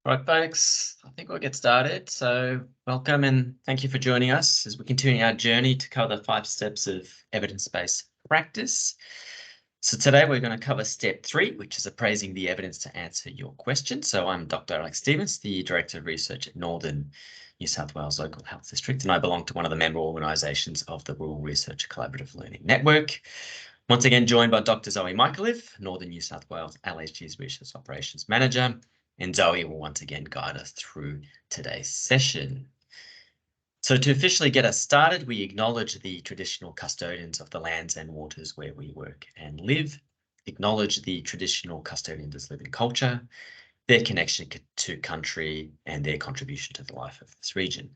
Right, folks, I think we'll get started. So welcome and thank you for joining us as we continue our journey to cover the 5 steps of evidence-based practice. So today we're going to cover step 3, which is appraising the evidence to answer your question. So I'm Dr. Alex Stevens, the Director of Research at Northern New South Wales Local Health District, and I belong to one of the member organisations of the Rural Research Collaborative Learning Network. Once again, joined by Dr. Zoe Michaleff, Northern New South Wales LHG's Research Operations Manager, and Zoe will once again guide us through today's session. So to officially get us started, we acknowledge the traditional custodians of the lands and waters where we work and live, acknowledge the traditional custodians' living culture, their connection to country and their contribution to the life of this region.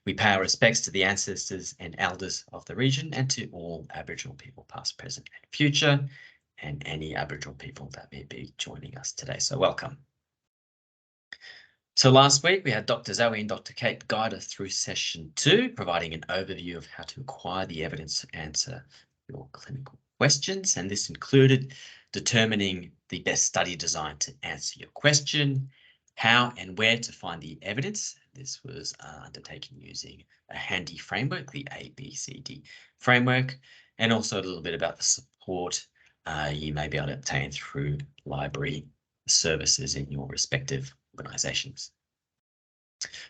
We pay our respects to the ancestors and elders of the region and to all Aboriginal people past, present and future, and any Aboriginal people that may be joining us today. So welcome. So last week we had Dr. Zoe and Dr. Kate guide us through session 2, providing an overview of how to acquire the evidence to answer your clinical questions. And this included determining the best study design to answer your question, how and where to find the evidence. This was undertaken using a handy framework, the ABCD framework, and also a little bit about the support you may be able to obtain through library services in your respective organisations.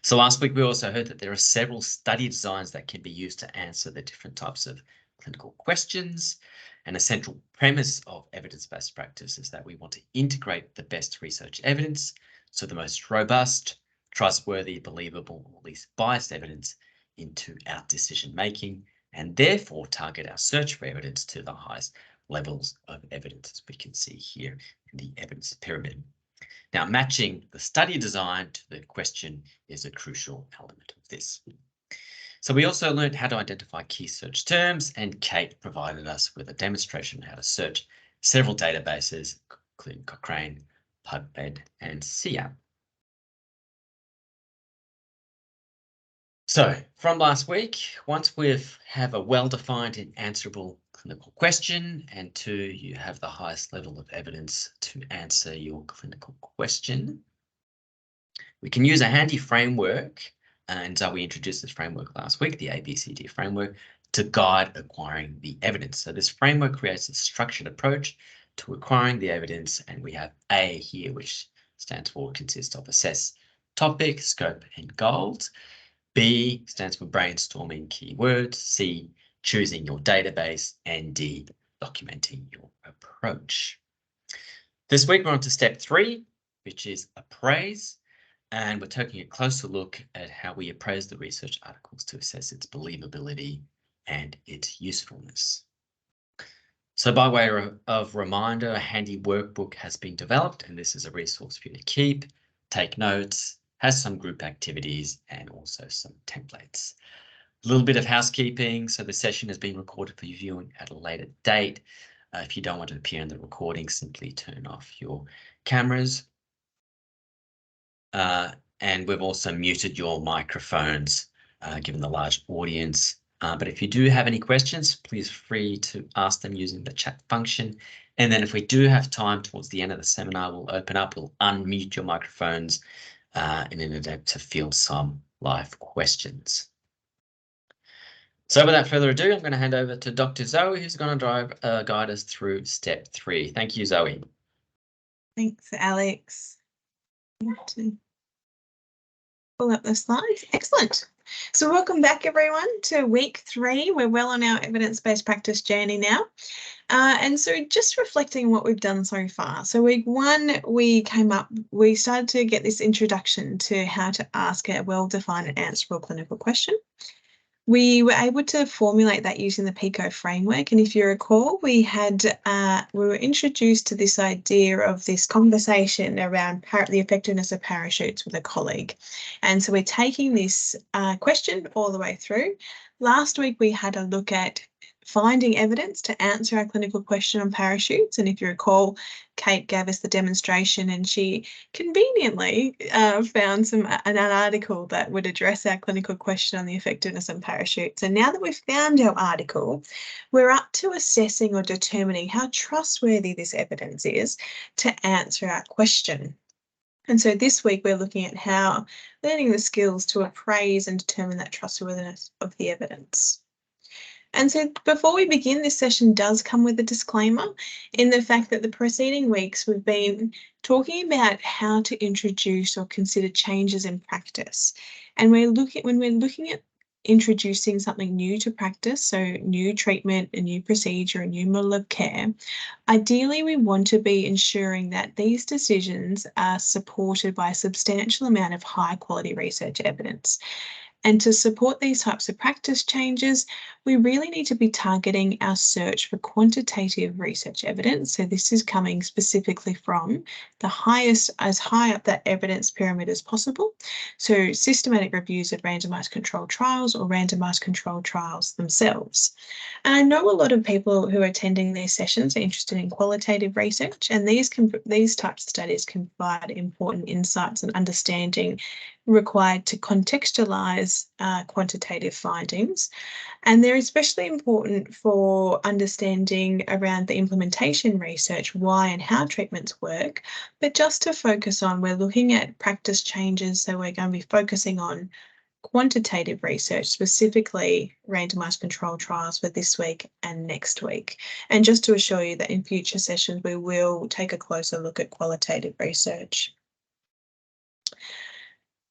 So last week we also heard that there are several study designs that can be used to answer the different types of clinical questions. And a central premise of evidence-based practice is that we want to integrate the best research evidence, so the most robust, trustworthy, believable, or least biased evidence into our decision making, and therefore target our search for evidence to the highest levels of evidence, as we can see here in the evidence pyramid. Now, matching the study design to the question is a crucial element of this. So we also learned how to identify key search terms, and Kate provided us with a demonstration on how to search several databases, including Cochrane, PubMed, and SIAP. So from last week, once we have a well-defined and answerable clinical question, and 2, you have the highest level of evidence to answer your clinical question, we can use a handy framework, and we introduced this framework last week, the ABCD framework, to guide acquiring the evidence. So this framework creates a structured approach to acquiring the evidence, and we have A here, which stands for consists of assess topic, scope, and goals. B stands for brainstorming keywords, C, choosing your database, and D, documenting your approach. This week we're on to step 3, which is appraise, and we're taking a closer look at how we appraise the research articles to assess its believability and its usefulness. So by way of reminder, a handy workbook has been developed, and this is a resource for you to keep, take notes, has some group activities and also some templates. A little bit of housekeeping. So the session has been recorded for viewing at a later date. If you don't want to appear in the recording, simply turn off your cameras. And we've also muted your microphones, given the large audience. But if you do have any questions, please feel free to ask them using the chat function. And then if we do have time towards the end of the seminar, we'll open up, we'll unmute your microphones in an attempt to field some live questions. So without further ado, I'm going to hand over to Dr. Zoe, who's going to guide us through step 3. Thank you, Zoe. Thanks, Alex. To pull up the slides. Excellent. So welcome back, everyone, to week 3. We're well on our evidence-based practice journey now. And so just reflecting what we've done so far. So week 1, we started to get this introduction to how to ask a well-defined and answerable clinical question. We were able to formulate that using the PICO framework. And if you recall, we were introduced to this idea of this conversation around the effectiveness of parachutes with a colleague. And so we're taking this question all the way through. Last week, we had a look at finding evidence to answer our clinical question on parachutes. And if you recall, Kate gave us the demonstration and she conveniently found an article that would address our clinical question on the effectiveness of parachutes. And now that we've found our article, we're up to assessing or determining how trustworthy this evidence is to answer our question. And so this week we're looking at how learning the skills to appraise and determine that trustworthiness of the evidence. And so before we begin, this session does come with a disclaimer in the fact that the preceding weeks we've been talking about how to introduce or consider changes in practice. And when we're looking at introducing something new to practice, so new treatment, a new procedure, a new model of care, ideally we want to be ensuring that these decisions are supported by a substantial amount of high quality research evidence. And to support these types of practice changes, we really need to be targeting our search for quantitative research evidence. So this is coming specifically from the highest, as high up that evidence pyramid as possible. So systematic reviews of randomized controlled trials or randomized controlled trials themselves. And I know a lot of people who are attending these sessions are interested in qualitative research, and these types of studies can provide important insights and understanding required to contextualize quantitative findings. And they're especially important for understanding around the implementation research, why and how treatments work. But just to focus on, we're looking at practice changes, so we're going to be focusing on quantitative research, specifically randomized controlled trials for this week and next week. And just to assure you that in future sessions, we will take a closer look at qualitative research.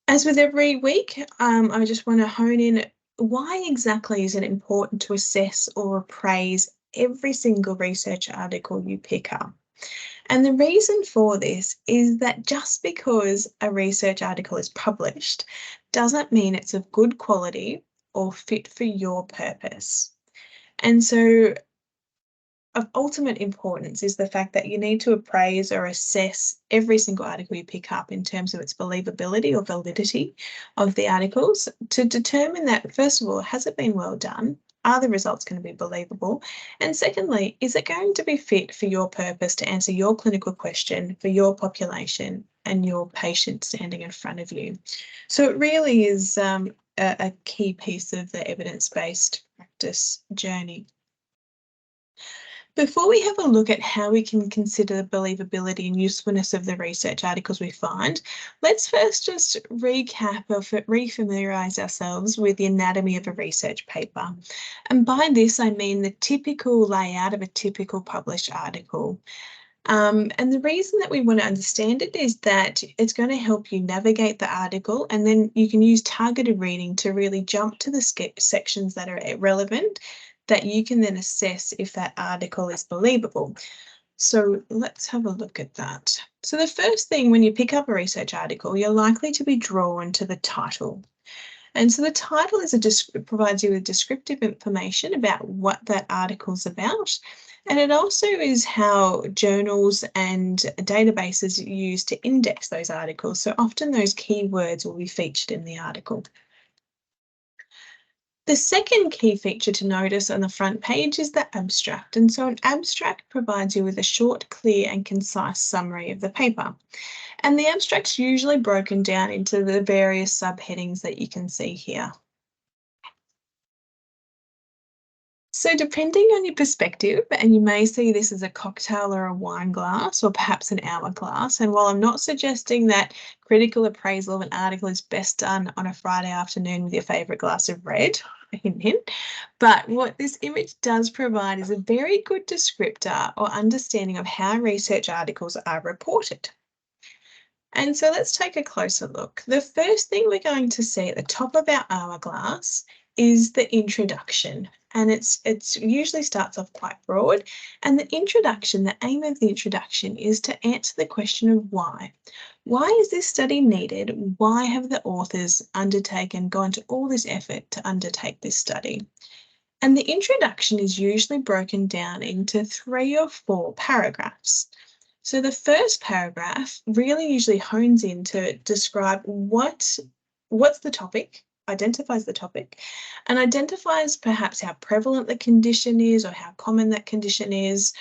As with every week, I just want to hone in, why exactly is it important to assess or appraise every single research article you pick up? And the reason for this is that just because a research article is published doesn't mean it's of good quality or fit for your purpose. And so of ultimate importance is the fact that you need to appraise or assess every single article you pick up in terms of its believability or validity of the articles to determine that, first of all, has it been well done? Are the results going to be believable? And secondly, is it going to be fit for your purpose to answer your clinical question for your population and your patient standing in front of you? So it really is a key piece of the evidence-based practice journey. Before we have a look at how we can consider the believability and usefulness of the research articles we find, let's first just recap or refamiliarise ourselves with the anatomy of a research paper. And by this, I mean the typical layout of a typical published article. And the reason that we want to understand it is that it's going to help you navigate the article, and then you can use targeted reading to really jump to the sections that are relevant, that you can then assess if that article is believable. So let's have a look at that. So the first thing, when you pick up a research article, you're likely to be drawn to the title. And so the title provides you with descriptive information about what that article's about. And it also is how journals and databases use to index those articles. So often those keywords will be featured in the article. The second key feature to notice on the front page is the abstract. And so an abstract provides you with a short, clear and concise summary of the paper. And the abstract's usually broken down into the various subheadings that you can see here. So depending on your perspective, and you may see this as a cocktail or a wine glass or perhaps an hourglass, and while I'm not suggesting that critical appraisal of an article is best done on a Friday afternoon with your favourite glass of red, hint, hint, but what this image does provide is a very good descriptor or understanding of how research articles are reported. And so let's take a closer look. The first thing we're going to see at the top of our hourglass is the introduction. And it usually starts off quite broad. And the introduction, the aim of the introduction is to answer the question of why. Why is this study needed? Why have the authors gone to all this effort to undertake this study? And the introduction is usually broken down into 3 or 4 paragraphs. So the first paragraph really usually hones in to describe what's the topic, identifies the topic, and identifies perhaps how prevalent the condition is or how common that condition is,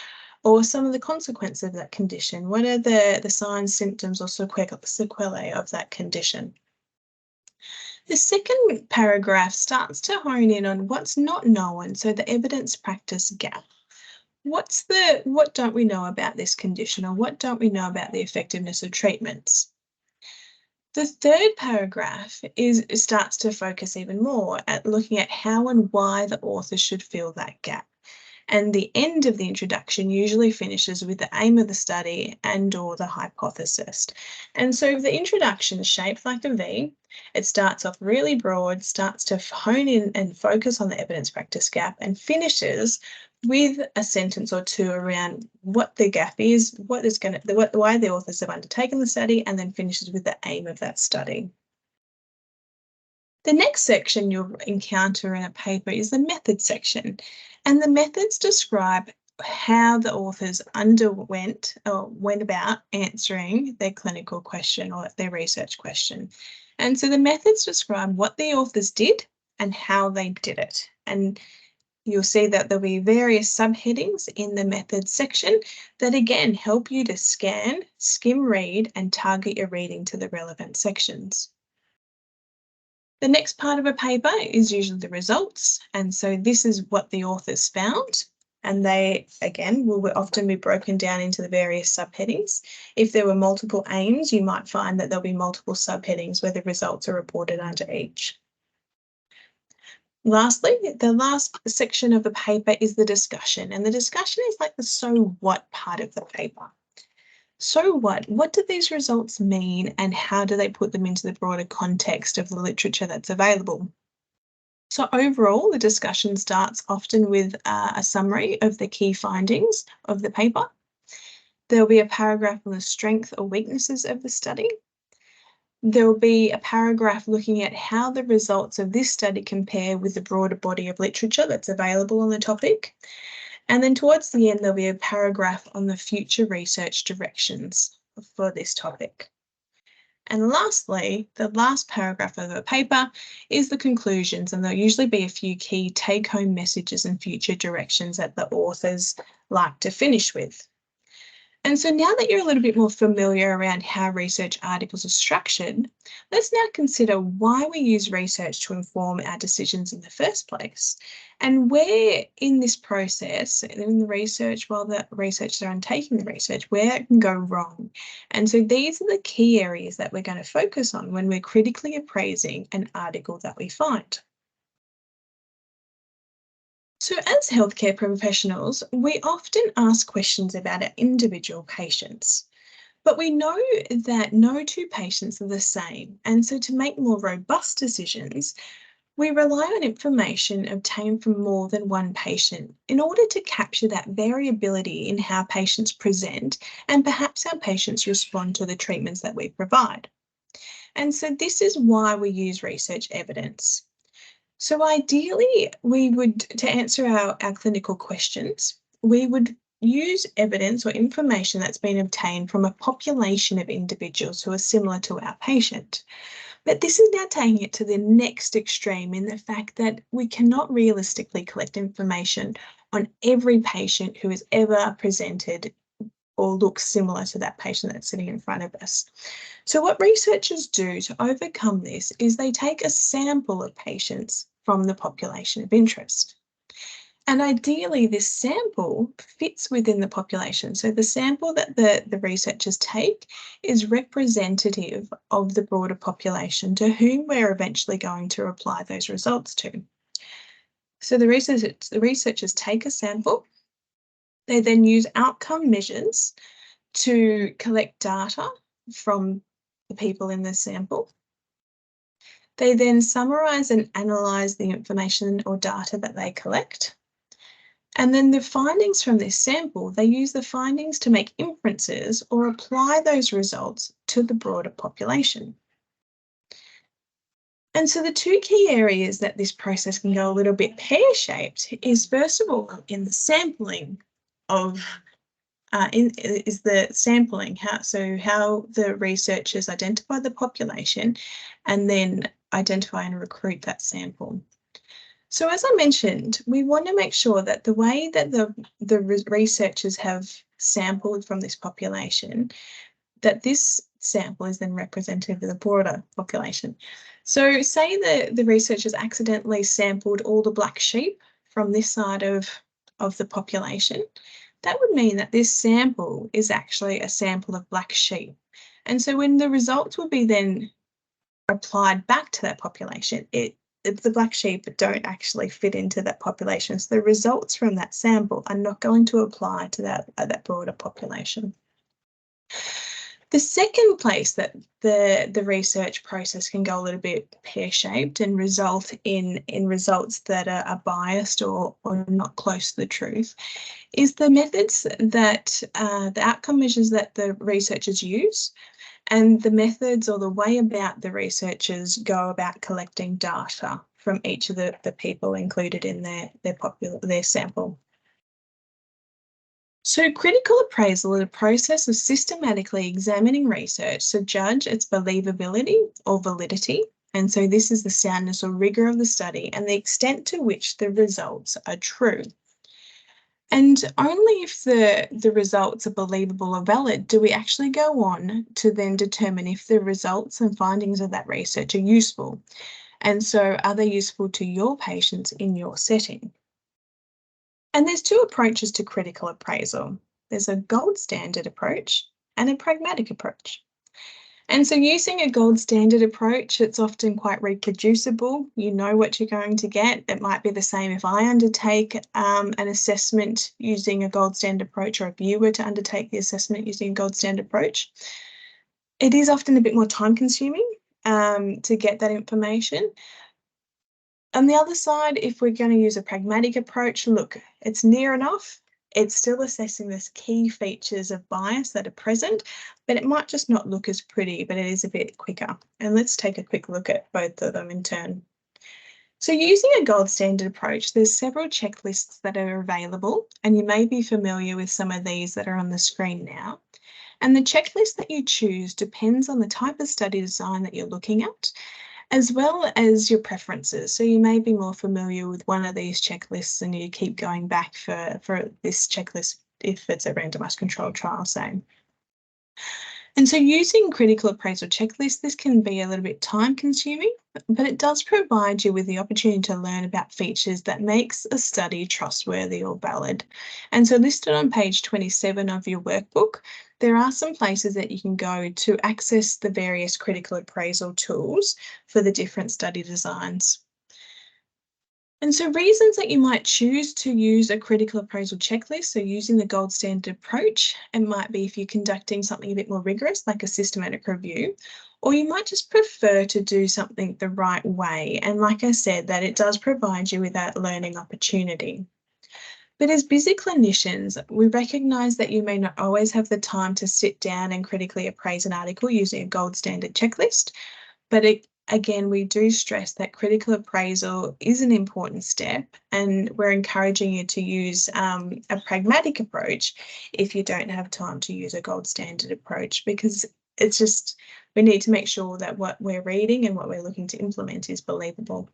or some of the consequences of that condition. What are the signs, symptoms, or sequelae of that condition? The second paragraph starts to hone in on what's not known, so the evidence practice gap. What don't we know about this condition, or what don't we know about the effectiveness of treatments? The third paragraph starts to focus even more at looking at how and why the author should fill that gap. And the end of the introduction usually finishes with the aim of the study and or the hypothesis. And so the introduction is shaped like a V. It starts off really broad, starts to hone in and focus on the evidence practice gap, and finishes with a sentence or two around what the gap is, why the authors have undertaken the study, and then finishes with the aim of that study. The next section you'll encounter in a paper is the methods section, and the methods describe how the authors went about answering their clinical question or their research question. And so the methods describe what the authors did and how they did it. And you'll see that there'll be various subheadings in the methods section that again help you to scan, skim read, and target your reading to the relevant sections. The next part of a paper is usually the results, and so this is what the authors found, and they, again, will often be broken down into the various subheadings. If there were multiple aims, you might find that there'll be multiple subheadings where the results are reported under each. Lastly, the last section of the paper is the discussion, and the discussion is like the so what part of the paper. So what? What do these results mean, and how do they put them into the broader context of the literature that's available? So overall, the discussion starts often with a summary of the key findings of the paper. There'll be a paragraph on the strengths or weaknesses of the study. There'll be a paragraph looking at how the results of this study compare with the broader body of literature that's available on the topic. And then towards the end, there'll be a paragraph on the future research directions for this topic. And lastly, the last paragraph of the paper is the conclusions, and there'll usually be a few key take-home messages and future directions that the authors like to finish with. And so now that you're a little bit more familiar around how research articles are structured, let's now consider why we use research to inform our decisions in the first place, and where in this process, in the research, while the researchers are undertaking the research, where it can go wrong. And so these are the key areas that we're going to focus on when we're critically appraising an article that we find. So as healthcare professionals, we often ask questions about our individual patients, but we know that no two patients are the same. And so to make more robust decisions, we rely on information obtained from more than one patient in order to capture that variability in how patients present and perhaps how patients respond to the treatments that we provide. And so this is why we use research evidence. So ideally, to answer our clinical questions, we would use evidence or information that's been obtained from a population of individuals who are similar to our patient. But this is now taking it to the next extreme in the fact that we cannot realistically collect information on every patient who has ever presented or looks similar to that patient that's sitting in front of us. So what researchers do to overcome this is they take a sample of patients from the population of interest. And ideally, this sample fits within the population. So the sample that the researchers take is representative of the broader population to whom we're eventually going to apply those results to. So the researchers take a sample. They then use outcome measures to collect data from the people in the sample. They then summarise and analyse the information or data that they collect. And then the findings from this sample, they use the findings to make inferences or apply those results to the broader population. And so the two key areas that this process can go a little bit pear-shaped is, first of all, in the sampling of how the researchers identify the population and then identify and recruit that sample. So as I mentioned, we want to make sure that the way that the researchers have sampled from this population, that this sample is then representative of the broader population. So say the researchers accidentally sampled all the black sheep from this side of the population. That would mean that this sample is actually a sample of black sheep. And so when the results would be then applied back to that population, the black sheep don't actually fit into that population. So the results from that sample are not going to apply to that broader population. The second place that the research process can go a little bit pear-shaped and result in results that are biased or not close to the truth is the methods that the outcome measures that the researchers use, and the methods or the way about the researchers go about collecting data from each of the people included in their sample. So critical appraisal is a process of systematically examining research to judge its believability or validity. And so this is the soundness or rigor of the study and the extent to which the results are true. And only if the results are believable or valid do we actually go on to then determine if the results and findings of that research are useful. And so are they useful to your patients in your setting? And there's two approaches to critical appraisal. There's a gold standard approach and a pragmatic approach. And so using a gold standard approach, it's often quite reproducible. You know what you're going to get. It might be the same if I undertake an assessment using a gold standard approach, or if you were to undertake the assessment using a gold standard approach. It is often a bit more time consuming to get that information. On the other side, if we're going to use a pragmatic approach, look, it's near enough. It's still assessing those key features of bias that are present, but it might just not look as pretty, but it is a bit quicker. And let's take a quick look at both of them in turn. So using a gold standard approach, there's several checklists that are available, and you may be familiar with some of these that are on the screen now. And the checklist that you choose depends on the type of study design that you're looking at, as well as your preferences. So you may be more familiar with one of these checklists and you keep going back for this checklist if it's a randomized controlled trial, say. And so using critical appraisal checklists, this can be a little bit time consuming, but it does provide you with the opportunity to learn about features that makes a study trustworthy or valid. And so listed on page 27 of your workbook, there are some places that you can go to access the various critical appraisal tools for the different study designs. And so reasons that you might choose to use a critical appraisal checklist, so using the gold standard approach, it might be if you're conducting something a bit more rigorous, like a systematic review, or you might just prefer to do something the right way. And like I said, that it does provide you with that learning opportunity. But as busy clinicians, we recognise that you may not always have the time to sit down and critically appraise an article using a gold standard checklist, but again, we do stress that critical appraisal is an important step, and we're encouraging you to use a pragmatic approach if you don't have time to use a gold standard approach, because it's just, we need to make sure that what we're reading and what we're looking to implement is believable.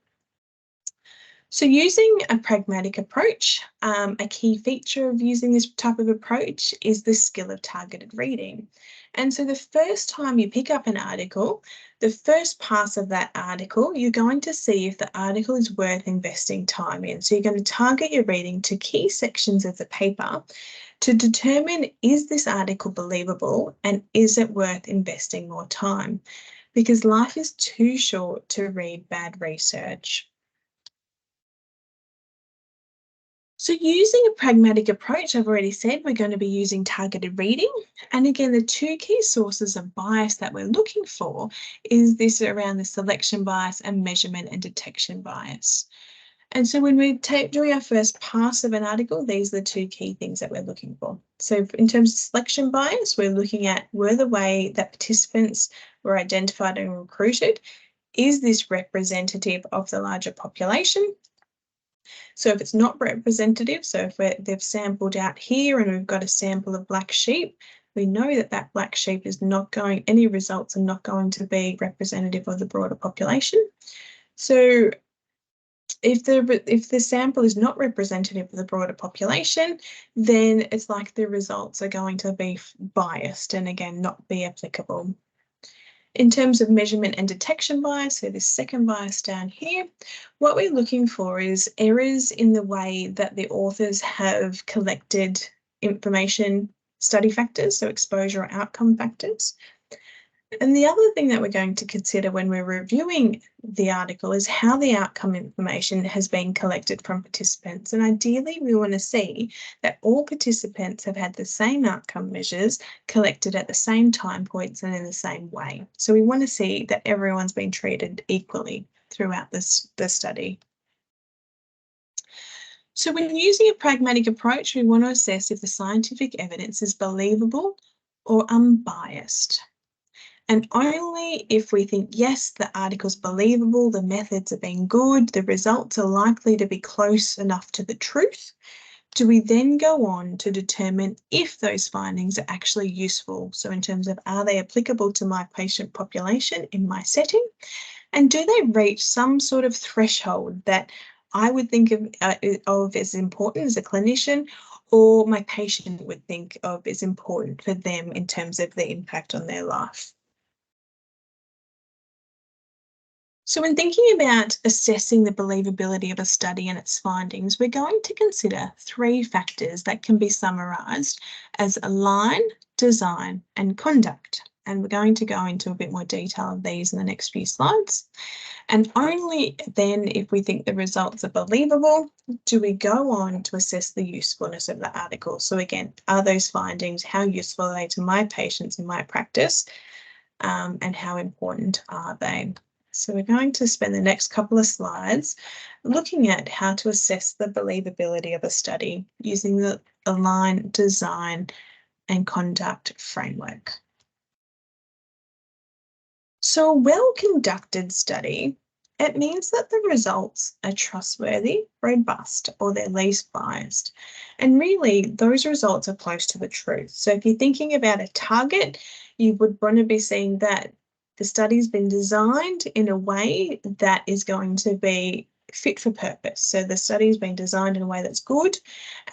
So using a pragmatic approach, a key feature of using this type of approach is the skill of targeted reading. And so the first time you pick up an article, the first pass of that article, you're going to see if the article is worth investing time in. So you're going to target your reading to key sections of the paper to determine, is this article believable and is it worth investing more time? Because life is too short to read bad research. So using a pragmatic approach, I've already said we're going to be using targeted reading. And again, the two key sources of bias that we're looking for is this around the selection bias and measurement and detection bias. And so when we're doing our first pass of an article, these are the two key things that we're looking for. So in terms of selection bias, we're looking at were the way that participants were identified and recruited, is this representative of the larger population? So if it's not representative, so if they've sampled out here and we've got a sample of black sheep, we know that that black sheep is not going, any results are not going to be representative of the broader population. So if the sample is not representative of the broader population, then it's like the results are going to be biased and again, not be applicable. In terms of measurement and detection bias, so this second bias down here, what we're looking for is errors in the way that the authors have collected information, study factors, so exposure or outcome factors. And the other thing that we're going to consider when we're reviewing the article is how the outcome information has been collected from participants. And ideally, we want to see that all participants have had the same outcome measures collected at the same time points and in the same way. So we want to see that everyone's been treated equally throughout the study. So when using a pragmatic approach, we want to assess if the scientific evidence is believable or unbiased. And only if we think, yes, the article's believable, the methods are being good, the results are likely to be close enough to the truth, do we then go on to determine if those findings are actually useful. So in terms of, are they applicable to my patient population in my setting? And do they reach some sort of threshold that I would think of as important as a clinician, or my patient would think of as important for them in terms of the impact on their life? So when thinking about assessing the believability of a study and its findings, we're going to consider 3 factors that can be summarised as align, design, and conduct. And we're going to go into a bit more detail of these in the next few slides. And only then, if we think the results are believable, do we go on to assess the usefulness of the article. So again, are those findings, how useful are they to my patients in my practice, and how important are they? So we're going to spend the next couple of slides looking at how to assess the believability of a study using the align, design, and conduct framework. So a well-conducted study, it means that the results are trustworthy, robust, or they're least biased. And really, those results are close to the truth. So if you're thinking about a target, you would want to be seeing that the study's been designed in a way that is going to be fit for purpose. So the study's been designed in a way that's good,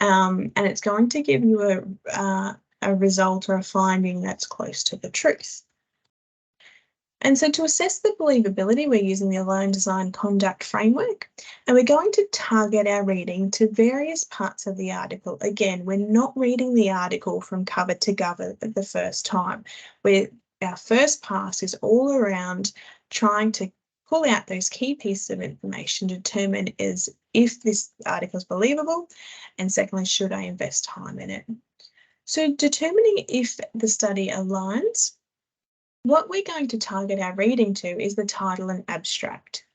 and it's going to give you a result or a finding that's close to the truth. And so to assess the believability, we're using the Align Design Conduct framework, and we're going to target our reading to various parts of the article. Again, we're not reading the article from cover to cover the first time. Our first pass is all around trying to pull out those key pieces of information to determine if this article is believable, and secondly, should I invest time in it? So determining if the study aligns, what we're going to target our reading to is the title and abstract.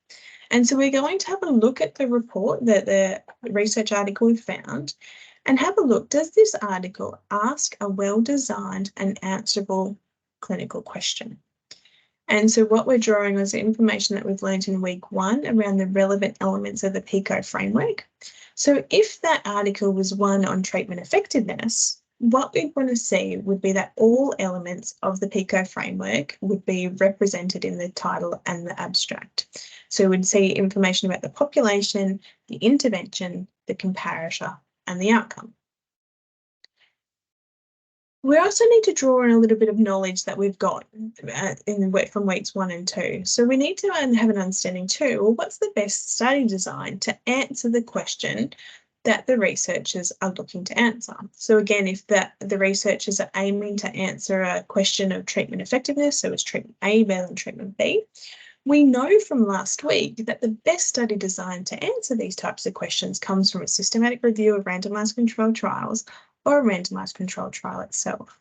And so we're going to have a look at the report that the research article found and have a look, does this article ask a well-designed and answerable clinical question? And so what we're drawing is the information that we've learned in week 1 around the relevant elements of the PICO framework. So if that article was one on treatment effectiveness, what we'd want to see would be that all elements of the PICO framework would be represented in the title and the abstract. So we'd see information about the population, the intervention, the comparator, and the outcome. We also need to draw on a little bit of knowledge that we've got from weeks 1 and 2. So we need to have an understanding too, well, what's the best study design to answer the question that the researchers are looking to answer? So again, if the researchers are aiming to answer a question of treatment effectiveness, so is treatment A better than treatment B? We know from last week that the best study design to answer these types of questions comes from a systematic review of randomized controlled trials or a randomized controlled trial itself.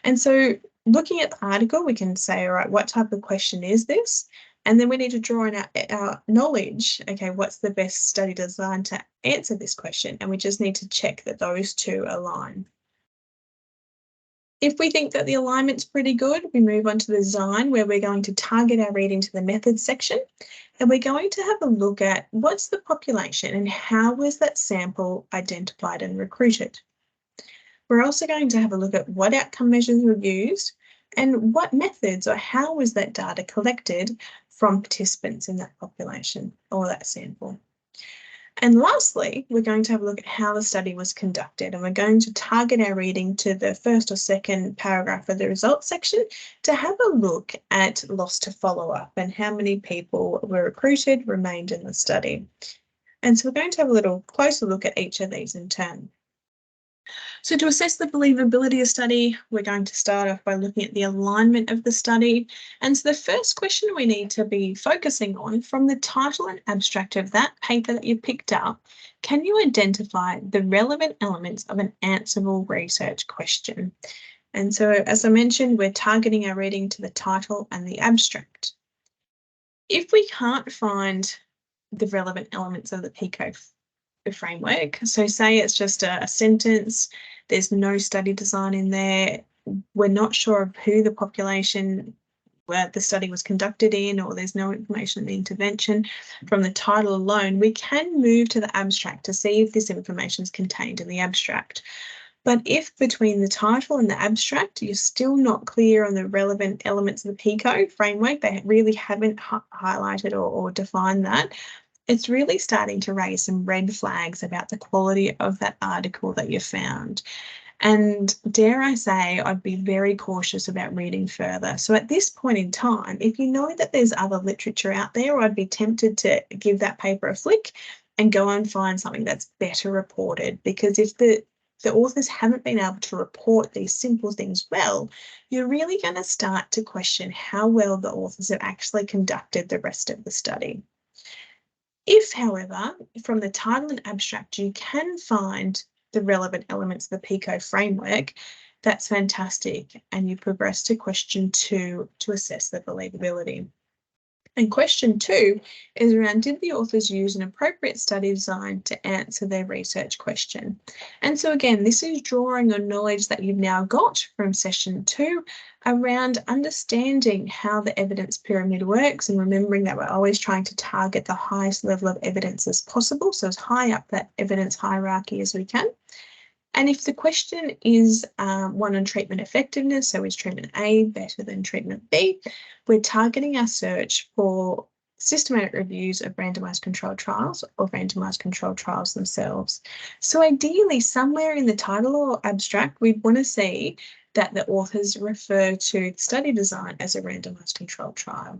And so looking at the article, we can say, all right, what type of question is this? And then we need to draw in our knowledge, okay, what's the best study design to answer this question? And we just need to check that those two align. If we think that the alignment's pretty good, we move on to the design, where we're going to target our reading to the methods section. And we're going to have a look at what's the population and how was that sample identified and recruited. We're also going to have a look at what outcome measures were used and what methods or how was that data collected from participants in that population or that sample. And lastly, we're going to have a look at how the study was conducted, and we're going to target our reading to the first or second paragraph of the results section to have a look at loss to follow-up and how many people were recruited, remained in the study. And so we're going to have a little closer look at each of these in turn. So to assess the believability of study, we're going to start off by looking at the alignment of the study. And so the first question we need to be focusing on, from the title and abstract of that paper that you picked up, can you identify the relevant elements of an answerable research question? And so, as I mentioned, we're targeting our reading to the title and the abstract. If we can't find the relevant elements of the PICO framework, so say it's just a sentence, there's no study design in there, we're not sure of who the population where the study was conducted in, or there's no information in the intervention from the title alone, we can move to the abstract to see if this information is contained in the abstract. But if between the title and the abstract, you're still not clear on the relevant elements of the PICO framework, they really haven't highlighted or defined that, it's really starting to raise some red flags about the quality of that article that you found. And dare I say, I'd be very cautious about reading further. So at this point in time, if you know that there's other literature out there, I'd be tempted to give that paper a flick and go and find something that's better reported. Because if the authors haven't been able to report these simple things well, you're really going to start to question how well the authors have actually conducted the rest of the study. If, however, from the title and abstract, you can find the relevant elements of the PICO framework, that's fantastic. And you progress to question 2 to assess the believability. And question 2 is around, did the authors use an appropriate study design to answer their research question? And so again, this is drawing on knowledge that you've now got from session 2 around understanding how the evidence pyramid works, and remembering that we're always trying to target the highest level of evidence as possible, so as high up that evidence hierarchy as we can. And if the question is one on treatment effectiveness, so is treatment A better than treatment B, we're targeting our search for systematic reviews of randomised controlled trials or randomised controlled trials themselves. So ideally, somewhere in the title or abstract, we want to see that the authors refer to study design as a randomised controlled trial.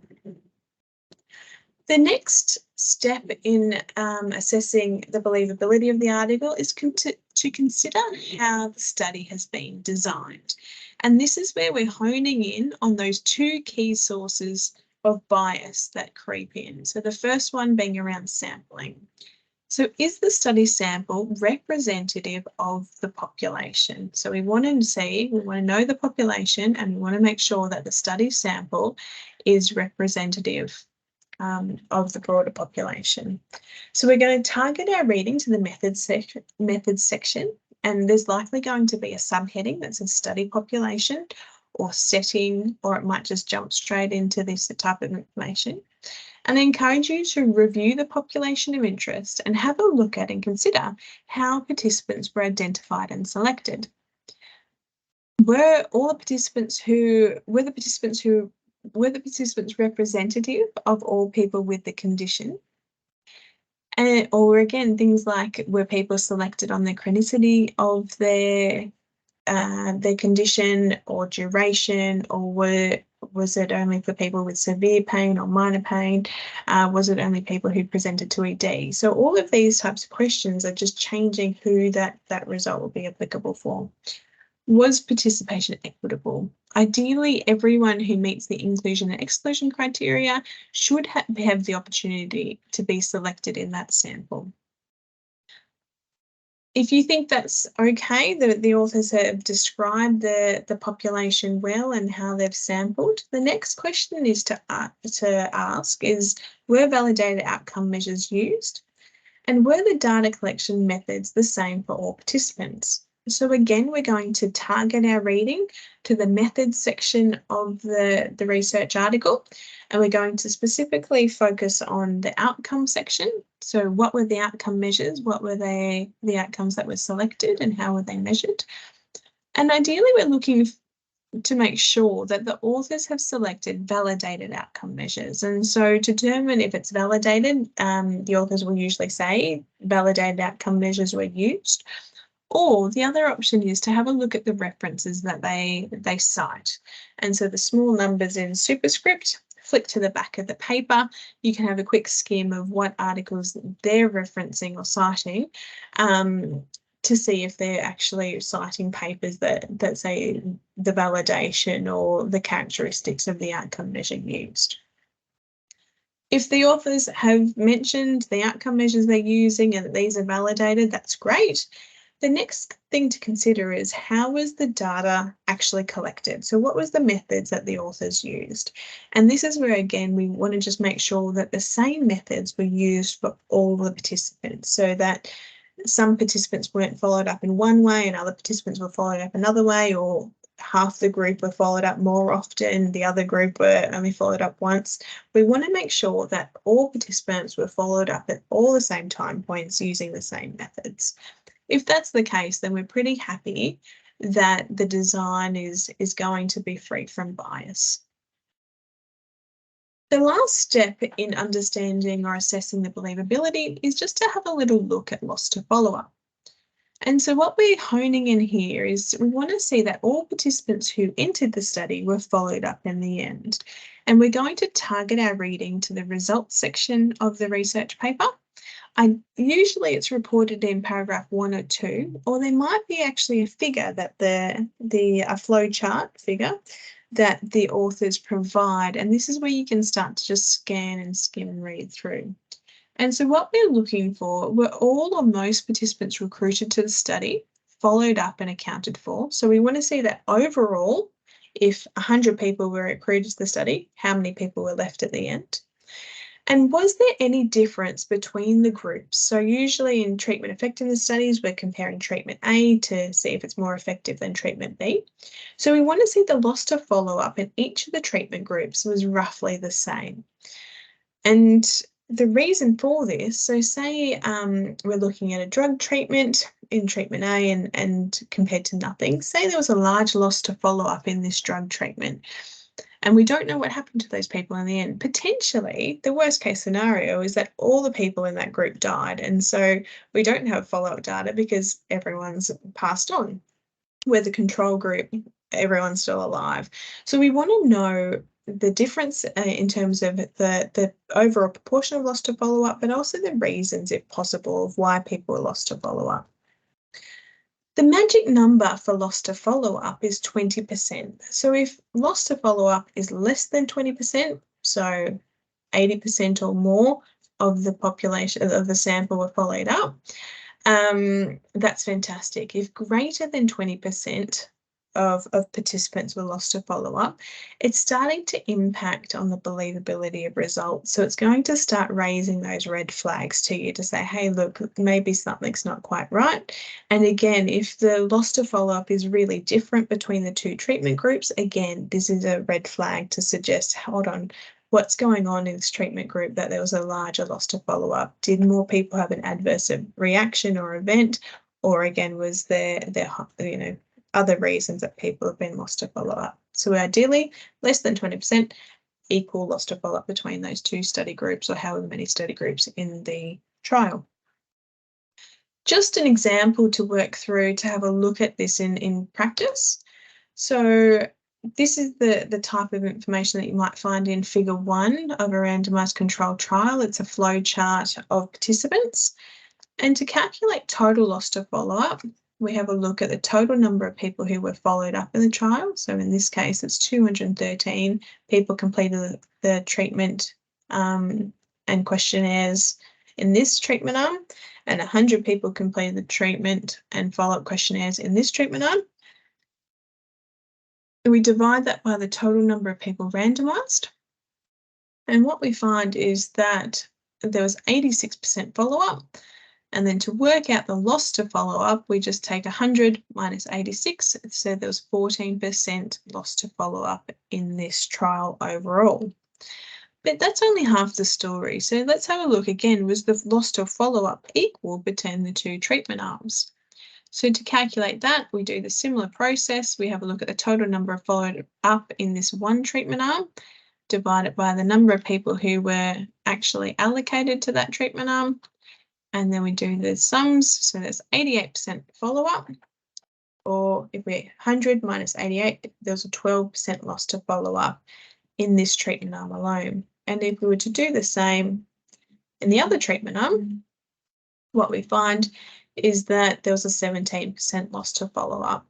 The next step in assessing the believability of the article is to consider how the study has been designed. And this is where we're honing in on those 2 key sources of bias that creep in. So the first one being around sampling. So is the study sample representative of the population? So we want to know the population, and we want to make sure that the study sample is representative of the broader population. So we're going to target our reading to the methods section, and there's likely going to be a subheading that says study population or setting, or it might just jump straight into this type of information. And I encourage you to review the population of interest and have a look at and consider how participants were identified and selected. Were the participants representative of all people with the condition? Or again, things like, were people selected on the chronicity of their condition or duration, or was it only for people with severe pain or minor pain? Was it only people who presented to ED? So all of these types of questions are just changing who that result will be applicable for. Was participation equitable? Ideally, everyone who meets the inclusion and exclusion criteria should have the opportunity to be selected in that sample. If you think that's okay, the authors have described the population well and how they've sampled, the next question is to ask is, were validated outcome measures used? And were the data collection methods the same for all participants? So again, we're going to target our reading to the methods section of the research article, and we're going to specifically focus on the outcome section. So what were the outcome measures? What were the outcomes that were selected, and how were they measured? And ideally, we're looking to make sure that the authors have selected validated outcome measures. And so to determine if it's validated, the authors will usually say validated outcome measures were used. Or the other option is to have a look at the references that they cite. And so the small numbers in superscript, flick to the back of the paper, you can have a quick skim of what articles they're referencing or citing. to see if they're actually citing papers that say the validation or the characteristics of the outcome measure used. If the authors have mentioned the outcome measures they're using and that these are validated, that's great. The next thing to consider is how was the data actually collected? So what was the methods that the authors used? And this is where, again, we want to just make sure that the same methods were used for all the participants, so that some participants weren't followed up in one way and other participants were followed up another way, or half the group were followed up more often, the other group were only followed up once. We want to make sure that all participants were followed up at all the same time points using the same methods. If that's the case, then we're pretty happy that the design is going to be free from bias. The last step in understanding or assessing the believability is just to have a little look at loss to follow-up. And so what we're honing in here is we want to see that all participants who entered the study were followed up in the end. And we're going to target our reading to the results section of the research paper. Usually it's reported in paragraph 1 or 2, or there might be actually a figure that a flow chart figure that the authors provide, and this is where you can start to just scan and skim and read through. And so what we're looking for were all or most participants recruited to the study, followed up and accounted for. So we want to see that overall, if 100 people were recruited to the study, how many people were left at the end? And was there any difference between the groups? So usually in treatment effectiveness studies, we're comparing treatment A to see if it's more effective than treatment B. So we want to see the loss to follow-up in each of the treatment groups was roughly the same. And the reason for this, so say we're looking at a drug treatment in treatment A and compared to nothing, say there was a large loss to follow-up in this drug treatment, and we don't know what happened to those people in the end. Potentially, the worst case scenario is that all the people in that group died. And so we don't have follow-up data because everyone's passed on. Where the control group, everyone's still alive. So we want to know the difference in terms of the overall proportion of loss to follow-up, but also the reasons, if possible, of why people were lost to follow-up. The magic number for loss to follow-up is 20%. So if loss to follow-up is less than 20%, so 80% or more of the population of the sample were followed up, that's fantastic. If greater than 20% of participants were lost to follow-up, it's starting to impact on the believability of results. So it's going to start raising those red flags to you to say, hey, look, maybe something's not quite right. And again, if the loss to follow-up is really different between the two treatment groups, again, this is a red flag to suggest, hold on, what's going on in this treatment group that there was a larger loss to follow-up? Did more people have an adverse reaction or event? Or again, was there other reasons that people have been lost to follow-up? So ideally, less than 20% equal loss to follow-up between those two study groups or however many study groups in the trial. Just an example to work through to have a look at this in practice. So this is the type of information that you might find in figure 1 of a randomized controlled trial. It's a flow chart of participants. And to calculate total loss to follow-up, we have a look at the total number of people who were followed up in the trial. So in this case, it's 213 people completed the treatment and questionnaires in this treatment arm, and 100 people completed the treatment and follow-up questionnaires in this treatment arm. We divide that by the total number of people randomized. And what we find is that there was 86% follow-up. And then to work out the loss to follow-up, we just take 100 minus 86. So there was 14% loss to follow-up in this trial overall. But that's only half the story. So let's have a look again. Was the loss to follow-up equal between the two treatment arms? So to calculate that, we do the similar process. We have a look at the total number of followed up in this one treatment arm, divide it by the number of people who were actually allocated to that treatment arm. And then we do the sums. So there's 88% follow-up. Or if we're 100 minus 88, there's a 12% loss to follow-up in this treatment arm alone. And if we were to do the same in the other treatment arm, what we find is that there was a 17% loss to follow-up.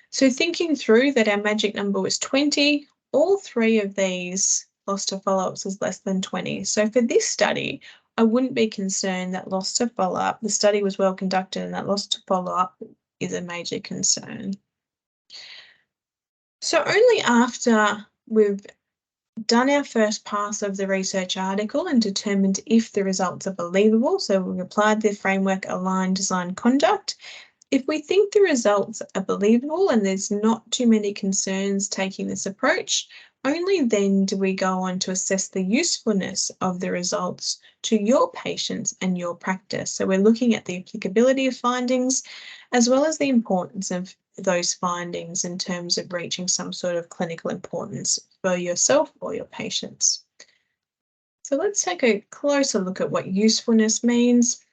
So thinking through that our magic number was 20, all three of these loss to follow-ups is less than 20. So for this study, I wouldn't be concerned that loss to follow-up, the study was well conducted and that loss to follow-up is a major concern. So only after we've done our first pass of the research article and determined if the results are believable, so we've applied the framework aligned design conduct. If we think the results are believable and there's not too many concerns taking this approach, only then do we go on to assess the usefulness of the results to your patients and your practice. So we're looking at the applicability of findings as well as the importance of those findings in terms of reaching some sort of clinical importance for yourself or your patients. So let's take a closer look at what usefulness means.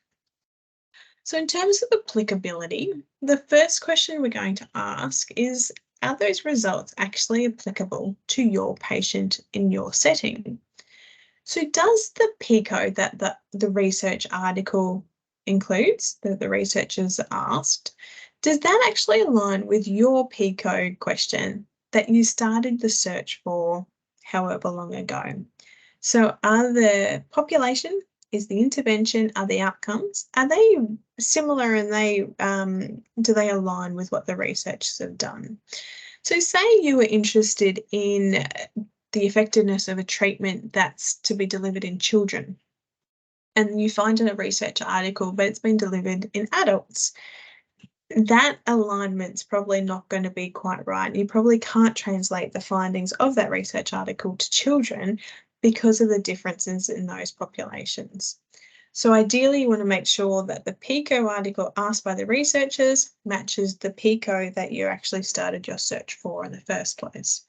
So in terms of applicability, the first question we're going to ask is, are those results actually applicable to your patient in your setting? So does the PICO that the research article includes, that the researchers asked, does that actually align with your PICO question that you started the search for however long ago? So are the population, is the intervention, are the outcomes, are they similar and do they align with what the researchers have done? So say you were interested in the effectiveness of a treatment that's to be delivered in children, and you find in a research article, but it's been delivered in adults. That alignment's probably not going to be quite right. You probably can't translate the findings of that research article to children because of the differences in those populations. So ideally, you want to make sure that the PICO article asked by the researchers matches the PICO that you actually started your search for in the first place.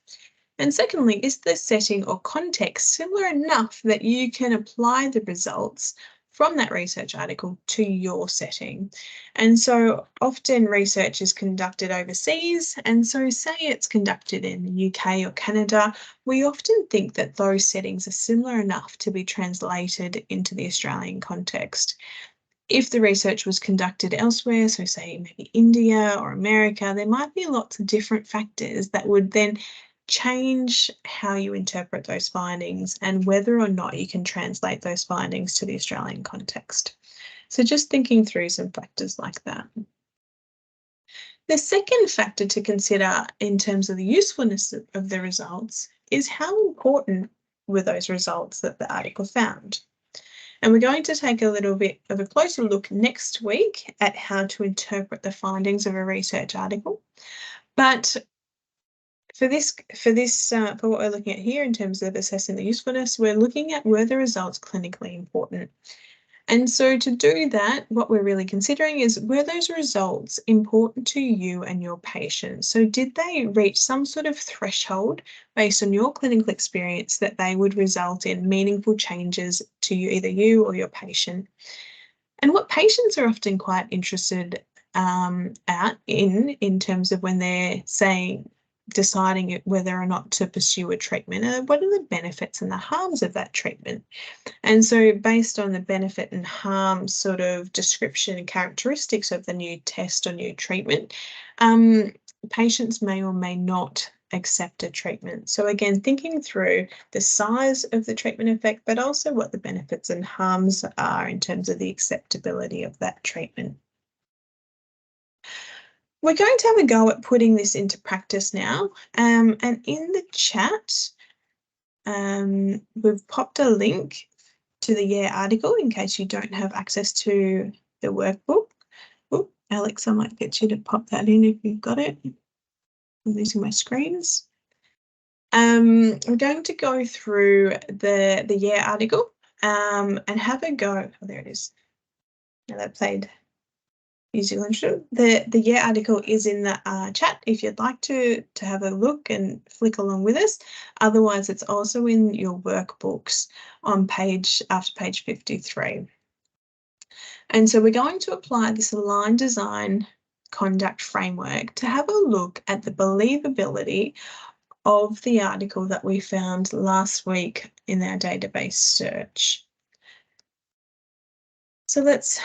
And secondly, is the setting or context similar enough that you can apply the results from that research article to your setting? And so often research is conducted overseas, and so say it's conducted in the UK or Canada, we often think that those settings are similar enough to be translated into the Australian context. If the research was conducted elsewhere, so say maybe India or America, there might be lots of different factors that would then change how you interpret those findings and whether or not you can translate those findings to the Australian context. So just thinking through some factors like that. The second factor to consider in terms of the usefulness of the results is how important were those results that the article found. And we're going to take a little bit of a closer look next week at how to interpret the findings of a research article. But for what we're looking at here in terms of assessing the usefulness, we're looking at were the results clinically important. And so to do that, what we're really considering is, were those results important to you and your patient? So did they reach some sort of threshold based on your clinical experience that they would result in meaningful changes to you, either you or your patient? And what patients are often quite interested in terms of when they're deciding whether or not to pursue a treatment, what are the benefits and the harms of that treatment? And so based on the benefit and harm sort of description and characteristics of the new test or new treatment, patients may or may not accept a treatment. So again, thinking through the size of the treatment effect, but also what the benefits and harms are in terms of the acceptability of that treatment. We're going to have a go at putting this into practice now. And in the chat, we've popped a link to the article in case you don't have access to the workbook. Oh, Alex, I might get you to pop that in if you've got it. I'm losing my screens. We're going to go through the article and have a go. Oh, there it is. Now that played musical instrument. The article is in the chat if you'd like to have a look and flick along with us. Otherwise, it's also in your workbooks on after page 53. And so we're going to apply this aligned design conduct framework to have a look at the believability of the article that we found last week in our database search. So let's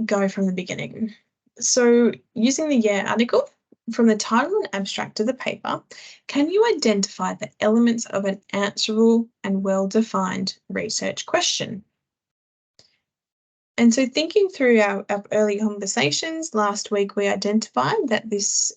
go from the beginning. So using the Yeah article, from the title and abstract of the paper, can you identify the elements of an answerable and well-defined research question? And so thinking through our early conversations, last week we identified that this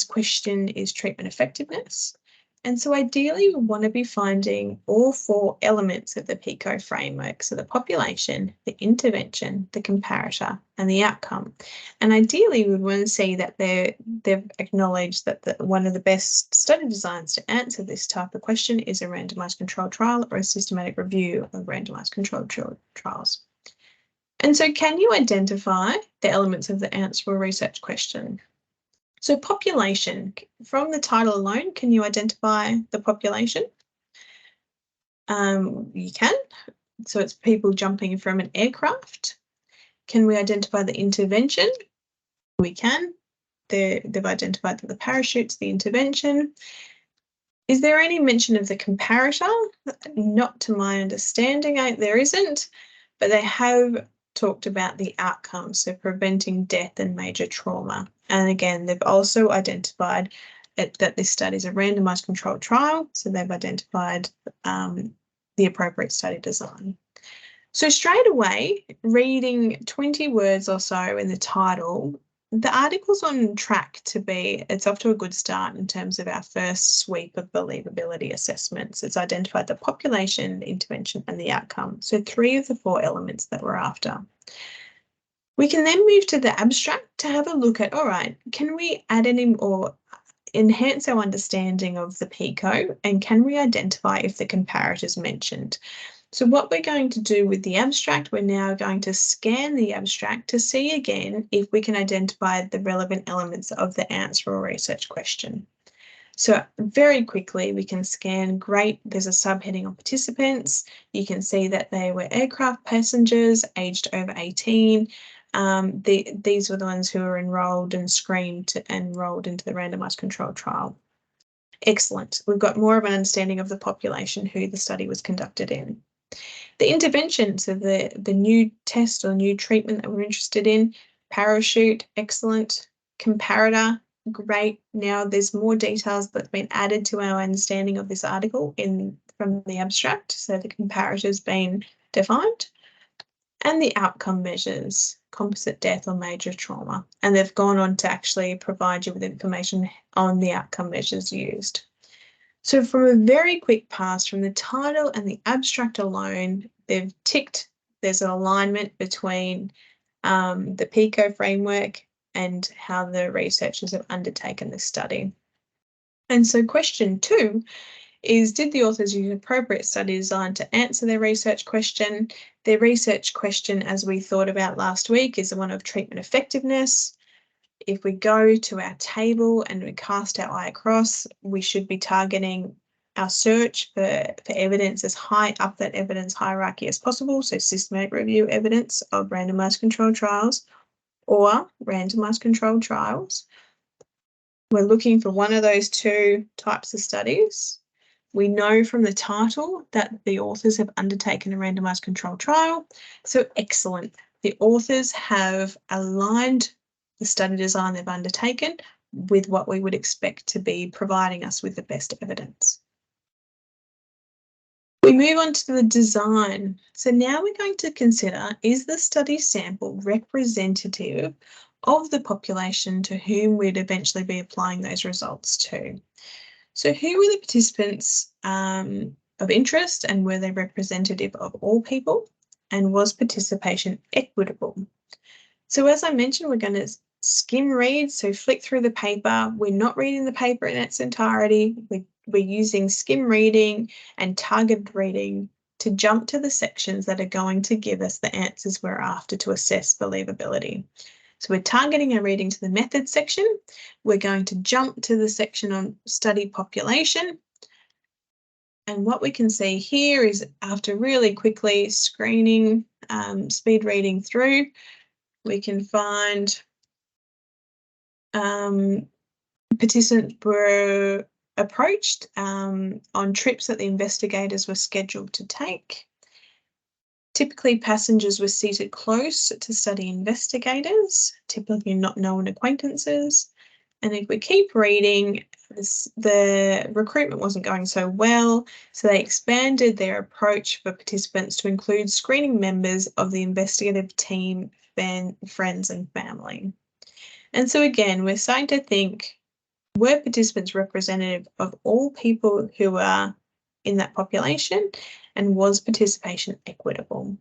question is treatment effectiveness. And so ideally we want to be finding all 4 elements of the PICO framework. So the population, the intervention, the comparator, and the outcome. And ideally we would want to see that they've acknowledged that one of the best study designs to answer this type of question is a randomized controlled trial or a systematic review of randomized controlled trials. And so can you identify the elements of the answerable research question? So population, from the title alone, can you identify the population? You can. So it's people jumping from an aircraft. Can we identify the intervention? We can. They've identified that the parachute's the intervention. Is there any mention of the comparator? Not to my understanding, there isn't, but they have talked about the outcomes, so preventing death and major trauma. And again, they've also identified that this study is a randomized controlled trial, so they've identified the appropriate study design. So straight away, reading 20 words or so in the title, the article's on track to be, it's off to a good start in terms of our first sweep of believability assessments. It's identified the population, the intervention, and the outcome. So 3 of the 4 elements that we're after. We can then move to the abstract to have a look at, all right, can we add any or enhance our understanding of the PICO, and can we identify if the comparator is mentioned? So what we're going to do with the abstract, we're now going to scan the abstract to see again if we can identify the relevant elements of the answer or research question. So very quickly we can scan, great, there's a subheading on participants. You can see that they were aircraft passengers aged over 18. These were the ones who were enrolled and screened and enrolled into the randomized controlled trial. Excellent. We've got more of an understanding of the population who the study was conducted in. The intervention, so the new test or new treatment that we're interested in, parachute, excellent. Comparator, great. Now there's more details that's been added to our understanding of this article from the abstract, so the comparator's been defined. And the outcome measures, composite death or major trauma. And they've gone on to actually provide you with information on the outcome measures used. So from a very quick pass from the title and the abstract alone, they've ticked, there's an alignment between the PICO framework and how the researchers have undertaken this study. And so question 2 is, did the authors use appropriate study design to answer their research question? Their research question, as we thought about last week, is the one of treatment effectiveness. If we go to our table and we cast our eye across, we should be targeting our search for evidence as high up that evidence hierarchy as possible. So systematic review evidence of randomized controlled trials or randomized controlled trials. We're looking for one of those 2 types of studies. We know from the title that the authors have undertaken a randomized controlled trial. So excellent. The authors have aligned the study design they've undertaken with what we would expect to be providing us with the best evidence. We move on to the design. So now we're going to consider, is the study sample representative of the population to whom we'd eventually be applying those results to? So who were the participants of interest, and were they representative of all people? And was participation equitable? So as I mentioned, we're going to skim read, so flick through the paper. We're not reading the paper in its entirety. We're using skim reading and targeted reading to jump to the sections that are going to give us the answers we're after to assess believability. So we're targeting our reading to the methods section. We're going to jump to the section on study population. And what we can see here is, after really quickly screening, speed reading through, we can find participants were approached on trips that the investigators were scheduled to take. Typically, passengers were seated close to study investigators, typically not known acquaintances. And if we keep reading, the recruitment wasn't going so well, so they expanded their approach for participants to include screening members of the investigative team, friends and family. And so again, we're starting to think, were participants representative of all people who are in that population, and was participation equitable?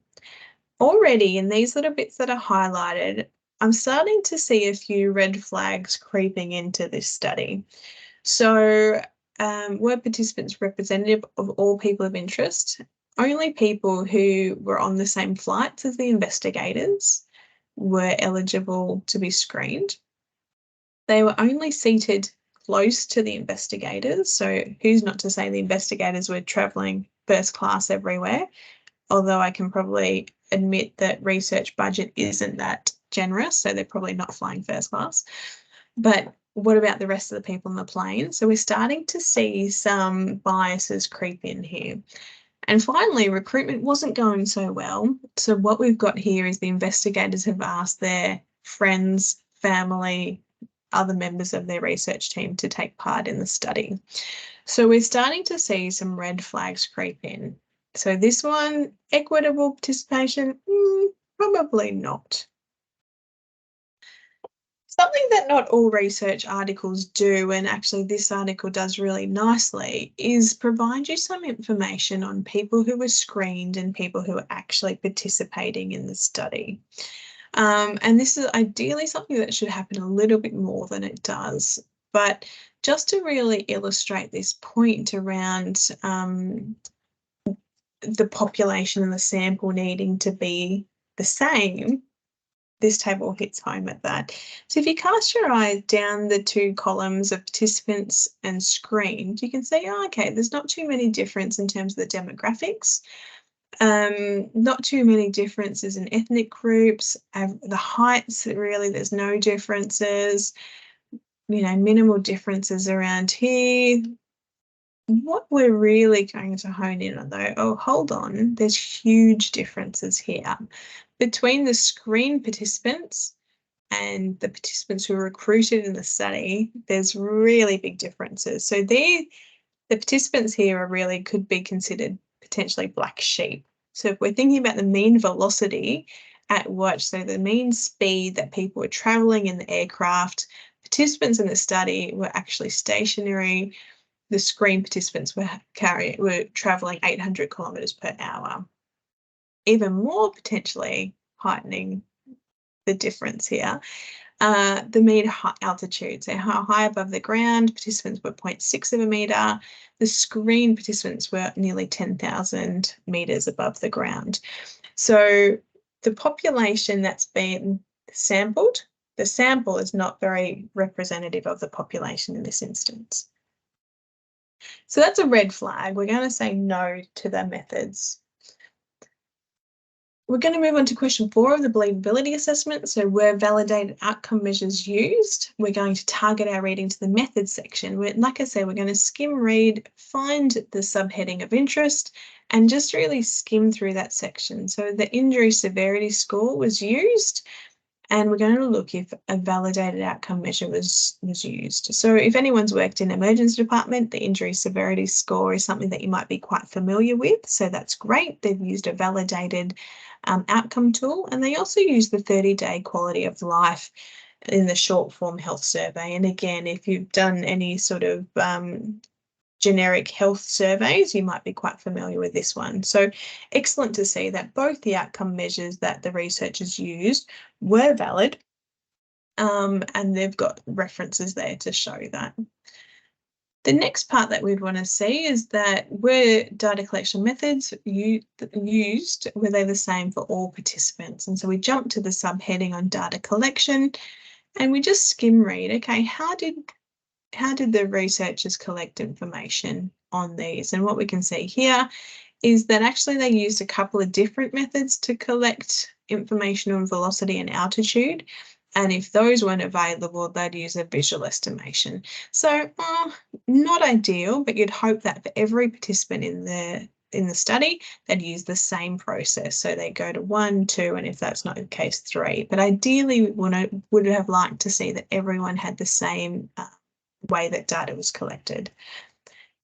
Already in these little bits that are highlighted, I'm starting to see a few red flags creeping into this study. So were participants representative of all people of interest? Only people who were on the same flights as the investigators were eligible to be screened. They were only seated close to the investigators. So who's not to say the investigators were travelling first class everywhere? Although I can probably admit that research budget isn't that generous, so they're probably not flying first class. But what about the rest of the people on the plane? So we're starting to see some biases creep in here. And finally, recruitment wasn't going so well. So what we've got here is the investigators have asked their friends, family, other members of their research team to take part in the study. So we're starting to see some red flags creep in. So this one, equitable participation, probably not. Something that not all research articles do, and actually this article does really nicely, is provide you some information on people who were screened and people who are actually participating in the study. And this is ideally something that should happen a little bit more than it does. But just to really illustrate this point around the population and the sample needing to be the same, this table hits home at that. So if you cast your eye down the two columns of participants and screened, you can see, oh, okay, there's not too many difference in terms of the demographics. Not too many differences in ethnic groups. The heights, really, there's no differences. Minimal differences around here. What we're really going to hone in on, though, oh, hold on, there's huge differences here between the screen participants and the participants who were recruited in the study. There's really big differences. So the participants here are really could be considered potentially black sheep. So if we're thinking about the mean velocity at what, so the mean speed that people were traveling in the aircraft, participants in the study were actually stationary. The screen participants were traveling 800 kilometers per hour. Even more potentially heightening the difference here, the mean altitude. So how high above the ground, participants were 0.6 of a metre. The screen participants were nearly 10,000 metres above the ground. So the population that's been sampled, the sample is not very representative of the population in this instance. So that's a red flag. We're going to say no to the methods. We're going to move on to question 4 of the believability assessment. So were validated outcome measures used? We're going to target our reading to the methods section. Like I said, we're going to skim read, find the subheading of interest, and just really skim through that section. So the injury severity score was used, and we're going to look if a validated outcome measure was used. So if anyone's worked in emergency department, the injury severity score is something that you might be quite familiar with. So that's great. They've used a validated outcome tool, and they also use the 30-day quality of life in the short form health survey. And again, if you've done any sort of generic health surveys, you might be quite familiar with this one. So excellent to see that both the outcome measures that the researchers used were valid, and they've got references there to show that. The next part that we'd want to see is that were data collection methods used, were they the same for all participants? And so we jump to the subheading on data collection, and we just skim read, okay, how did the researchers collect information on these? And what we can see here is that actually they used a couple of different methods to collect information on velocity and altitude. And if those weren't available, they'd use a visual estimation. So not ideal, but you'd hope that for every participant in the in the study, they'd use the same process. So they go to 1, 2, and if that's not the case, 3. But ideally, we would have liked to see that everyone had the same way that data was collected.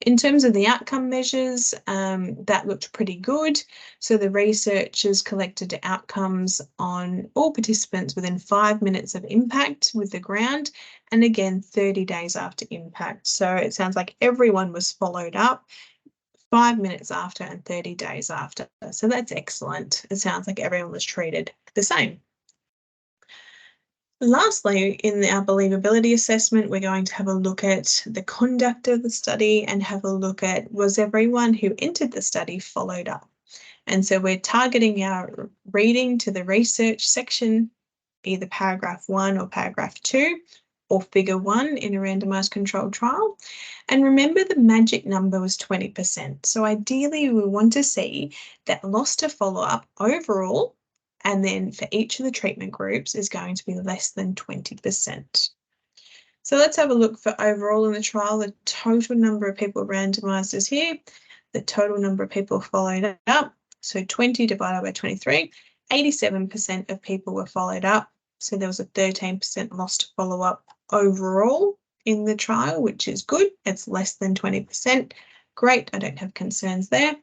In terms of the outcome measures, that looked pretty good. So the researchers collected outcomes on all participants within 5 minutes of impact with the ground, and again 30 days after impact. So it sounds like everyone was followed up 5 minutes after and 30 days after. So that's excellent. It sounds like everyone was treated the same. Lastly, in our believability assessment, we're going to have a look at the conduct of the study and have a look at, was everyone who entered the study followed up? And so we're targeting our reading to the research section, either paragraph 1 or paragraph 2, or figure 1 in a randomized controlled trial. And remember, the magic number was 20%. So ideally, we want to see that loss to follow-up overall, and then for each of the treatment groups, is going to be less than 20%. So let's have a look for overall in the trial. The total number of people randomized is here. The total number of people followed up. So 20 divided by 23, 87% of people were followed up. So there was a 13% loss to follow-up overall in the trial, which is good. It's less than 20%. Great, I don't have concerns there.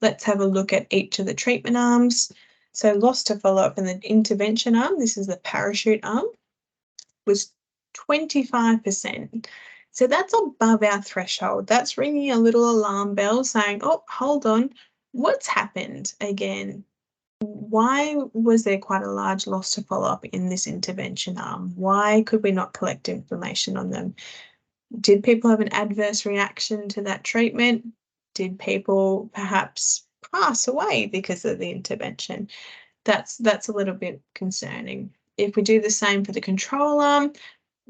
Let's have a look at each of the treatment arms. So loss to follow-up in the intervention arm, this is the parachute arm, was 25%. So that's above our threshold. That's ringing a little alarm bell saying, oh, hold on, what's happened again? Why was there quite a large loss to follow-up in this intervention arm? Why could we not collect information on them? Did people have an adverse reaction to that treatment? Did people perhaps pass away because of the intervention? That's a little bit concerning. If we do the same for the control arm,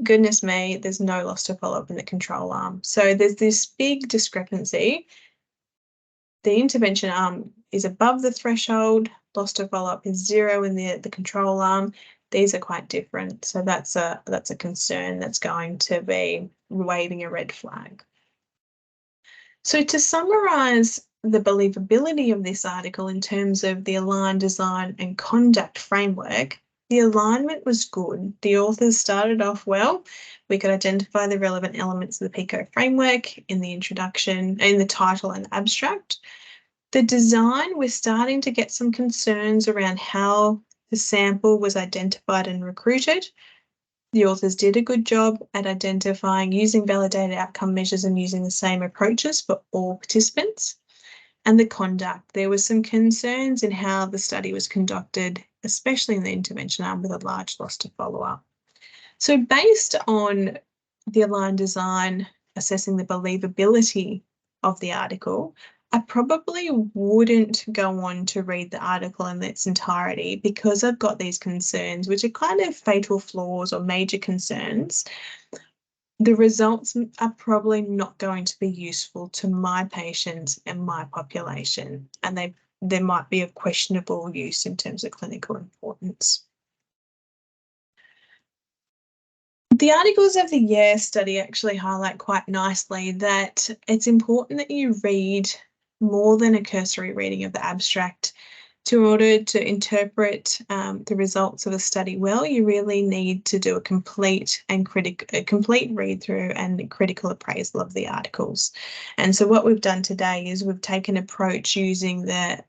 goodness me, there's no loss to follow-up in the control arm. So there's this big discrepancy. The intervention arm is above the threshold, loss to follow-up is 0 in the control arm. These are quite different. So that's a concern that's going to be waving a red flag. So to summarise the believability of this article in terms of the aligned design and conduct framework, the alignment was good. The authors started off well. We could identify the relevant elements of the PICO framework in the introduction, in the title and abstract. The design, we're starting to get some concerns around how the sample was identified and recruited. The authors did a good job at identifying, using validated outcome measures and using the same approaches for all participants. And the conduct, there were some concerns in how the study was conducted, especially in the intervention arm with a large loss to follow-up. So based on the aligned design, assessing the believability of the article, I probably wouldn't go on to read the article in its entirety because I've got these concerns, which are kind of fatal flaws or major concerns. The results are probably not going to be useful to my patients and my population, and there might be a questionable use in terms of clinical importance. The Articles of the Year study actually highlight quite nicely that it's important that you read more than a cursory reading of the abstract. In order to interpret the results of a study well, you really need to do a complete read through and critical appraisal of the articles. And so what we've done today is we've taken an approach using the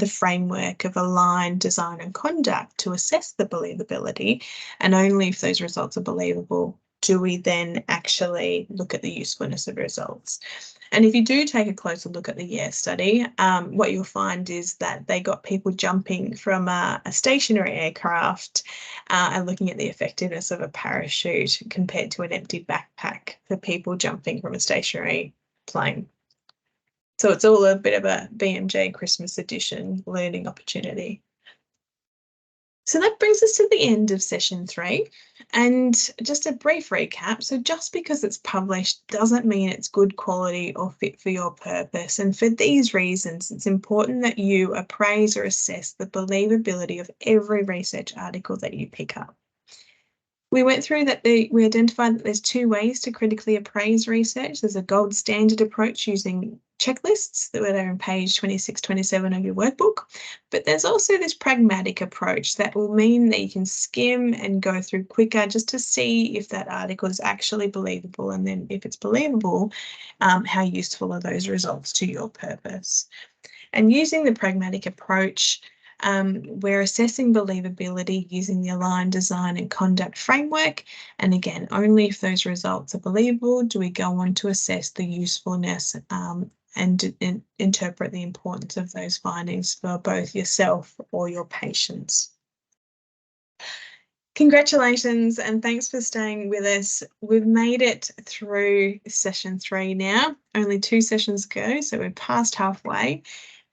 framework of aligned design and conduct to assess the believability, and only if those results are believable do we then actually look at the usefulness of results. And if you do take a closer look at the Year study, what you'll find is that they got people jumping from a stationary aircraft and looking at the effectiveness of a parachute compared to an empty backpack for people jumping from a stationary plane. So it's all a bit of a BMJ Christmas edition learning opportunity. So that brings us to the end of session 3, and just a brief recap. So just because it's published doesn't mean it's good quality or fit for your purpose. And for these reasons, it's important that you appraise or assess the believability of every research article that you pick up. We went through that we identified that there's two ways to critically appraise research. There's a gold standard approach using checklists that are on page 26, 27 of your workbook. But there's also this pragmatic approach that will mean that you can skim and go through quicker just to see if that article is actually believable. And then if it's believable, how useful are those results to your purpose? And using the pragmatic approach, we're assessing believability using the aligned design and conduct framework. And again, only if those results are believable do we go on to assess the usefulness and interpret the importance of those findings for both yourself or your patients. Congratulations and thanks for staying with us. We've made it through session 3 now. Only 2 sessions ago, so we're past halfway.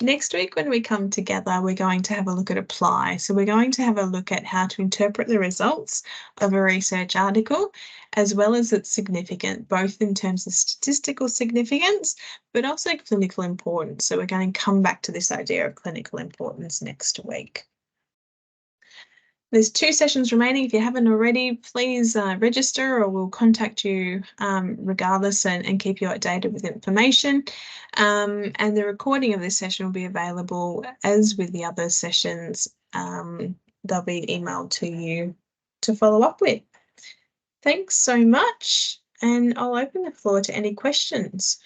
Next week, when we come together, we're going to have a look at apply. So we're going to have a look at how to interpret the results of a research article, as well as its significance, both in terms of statistical significance, but also clinical importance. So we're going to come back to this idea of clinical importance next week. There's 2 sessions remaining. If you haven't already, please register or we'll contact you regardless and keep you updated with information. And the recording of this session will be available as with the other sessions. They'll be emailed to you to follow up with. Thanks so much. And I'll open the floor to any questions.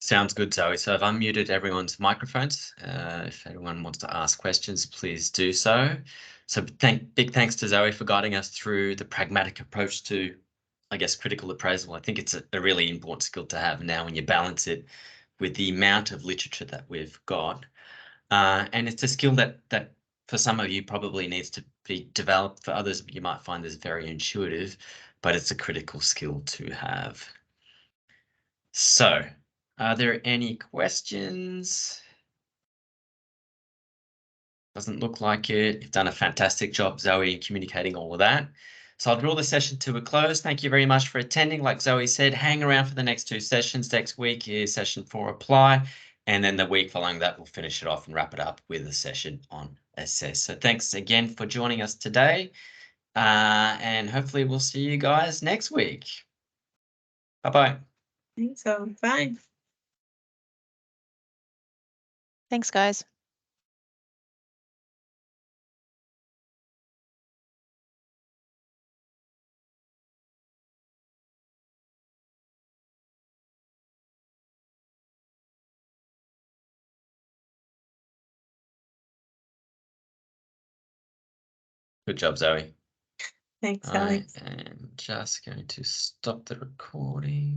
Sounds good, Zoe. So I've unmuted everyone's microphones. If anyone wants to ask questions, please do so. So big thanks to Zoe for guiding us through the pragmatic approach to, I guess, critical appraisal. I think it's a really important skill to have now when you balance it with the amount of literature that we've got. And it's a skill that for some of you probably needs to be developed. For others, you might find this very intuitive, but it's a critical skill to have. So, are there any questions? Doesn't look like it. You've done a fantastic job, Zoe, in communicating all of that. So I'll draw the session to a close. Thank you very much for attending. Like Zoe said, hang around for the next 2 sessions. Next week is session 4, apply. And then the week following that, we'll finish it off and wrap it up with a session on assess. So thanks again for joining us today. And hopefully we'll see you guys next week. Bye-bye. Thanks, so bye. Thanks, guys. Good job, Zoe. Thanks, Alex. I am just going to stop the recording.